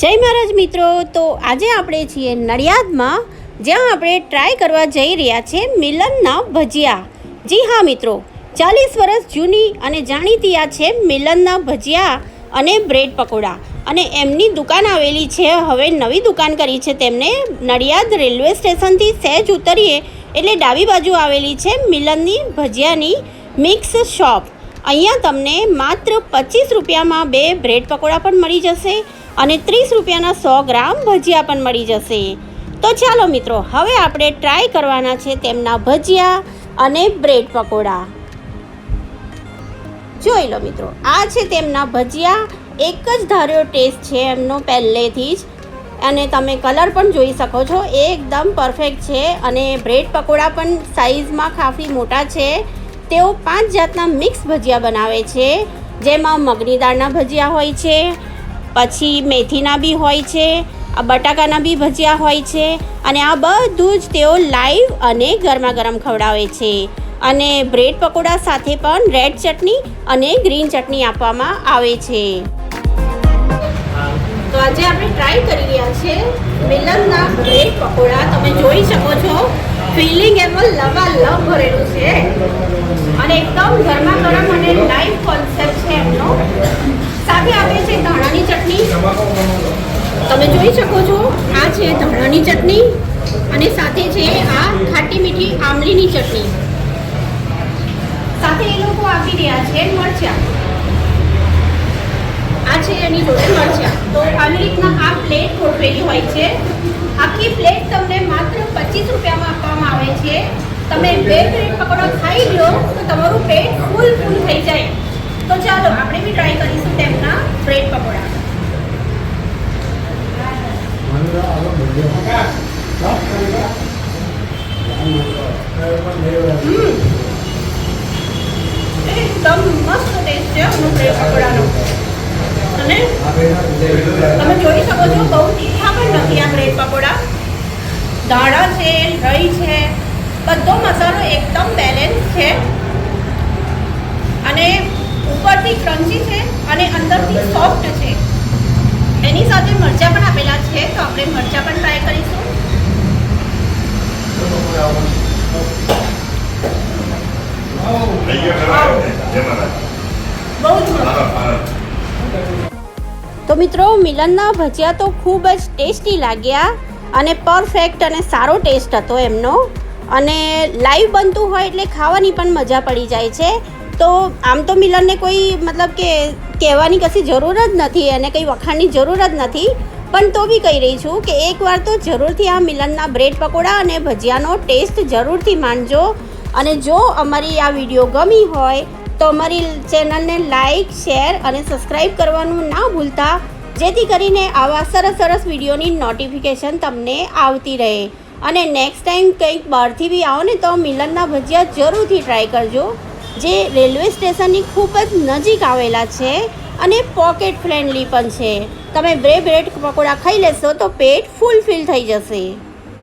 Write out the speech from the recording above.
જય મહારાજ મિત્રો, તો આજે આપણે છીએ નડિયાદમાં, જ્યાં આપણે ટ્રાય કરવા જઈ રહ્યા છે મિલનના ભજીયા. જી હા મિત્રો, 40 વર્ષ જૂની અને જાણીતી આ છે મિલનના ભજીયા અને બ્રેડ પકોડા. અને એમની દુકાન આવેલી છે, હવે નવી દુકાન કરી છે તેમણે. નડિયાદ રેલવે સ્ટેશનથી સહેજ ઉતરીએ એટલે ડાબી બાજુ આવેલી છે મિલનની ભજીયાની મિક્સ શોપ. અહીંયા તમને માત્ર 25 રૂપિયામાં 2 બ્રેડ પકોડા પણ મળી જશે અને 30 રૂપિયાના 100 ગ્રામ ભજીયા પણ મળી જશે. તો ચાલો મિત્રો, હવે આપણે ટ્રાય કરવાના છે તેમના ભજીયા અને બ્રેડ પકોડા. જોઈ લો મિત્રો, આ છે તેમના ભજીયા. એક જ ધાર્યો ટેસ્ટ છે એમનો પહેલેથી જ, અને તમે કલર પણ જોઈ શકો છો, એકદમ પરફેક્ટ છે. અને બ્રેડ પકોડા પણ સાઇઝમાં કાફી મોટા છે. તેઓ 5 જાતના મિક્સ ભજીયા બનાવે છે, જેમાં મગની દાળના ભજીયા હોય છે, પછી મેથીના બી હોય છે, આ બટાકાના બી ભજીયા હોય છે. અને આ બધું જ તેઓ લાઈવ અને ગરમા ગરમ ખવડાવે છે. અને બ્રેડ પકોડા સાથે પણ રેડ ચટણી અને ગ્રીન ચટણી આપવામાં આવે છે. તો આજે આપણે ટ્રાય કરી રહ્યા છે મિલનના બ્રેડ પકોડા. તમે જોઈ શકો છો, ફિલિંગ એમાં લવાલવ ભરેલું છે અને એકદમ ગરમા ગરમ અને લાઈવ કોન્સેપ્ટ છે એમનો. સાથે આપે છે ધાણાની ચટણી. તમે જોઈ શકો છો, આ છે ધાણાની ચટણી અને સાથે છે આ ખાટી મીઠી આમલીની ચટણી. સાથે એ લોકો આપી રહ્યા છે મરચાં. આ છે એની જોડે મરચાં. તો આવી રીતના આ પ્લેટ ગોઠવેલી હોય છે. આખી પ્લેટ તમને માત્ર 25 રૂપિયામાં આપવામાં આવે છે. તમે 2 બ્રેડ પકોડા ખાઈ લો તો તમારું પેટ ફૂલ થઈ જાય. તો ચાલો આપણે બી ટ્રાય કરીશું તેમના બ્રેડ પકોડા. એકદમ મસ્ત ટેસ્ટ છે બ્રેડ પકોડાનો. અને તમે જોઈ શકો છો, બહુ તીખા પણ નથી આ બ્રેડ પકોડા. દાણા છે, રહી છે, બધો મસાલો એકદમ બેલેન્સ છે. અને ઉપરથી ક્રન્ચી છે અને અંદરથી સોફ્ટ છે. એની સાથે મરચાં પણ આપેલા છે, તો આપણે મરચાં પણ ટ્રાય કરીશું. બહુ જ મસ્ત. તો મિત્રો, મિલનના ભજીયા તો ખૂબ જ ટેસ્ટી લાગ્યા અને પરફેક્ટ અને સારો ટેસ્ટ હતો એમનો. અને લાઈવ બનતું હોય એટલે ખાવાની પણ મજા પડી જાય છે. તો આમ તો મિલનને કોઈ મતલબ કે કહેવાની કશી જરૂર જ નથી, અને કંઈ વખાણની જરૂર જ નથી. પણ તો બી કહી રહી છું કે એકવાર તો જરૂરથી આ મિલનના બ્રેડ પકોડા અને ભજીયાનો ટેસ્ટ જરૂરથી માણજો. અને જો અમારી આ વિડીયો ગમી હોય તો અમારી ચેનલને લાઈક, શેર અને સબસ્ક્રાઈબ કરવાનું ના ભૂલતા, જેથી કરીને આવા સરસ સરસ વિડીયોની નોટિફિકેશન તમને આવતી રહે. અને નેક્સ્ટ ટાઈમ કંઈક બહારથી બી આવો ને તો મિલનના ભજીયા જરૂરથી ટ્રાય કરજો, જે રેલવે સ્ટેશનની ખૂબ જ નજીક આવેલા છે અને પોકેટ ફ્રેન્ડલી પણ છે. તમે 2 બ્રેડ પકોડા ખાઈ લેશો તો પેટ ફૂલ થઈ જશે.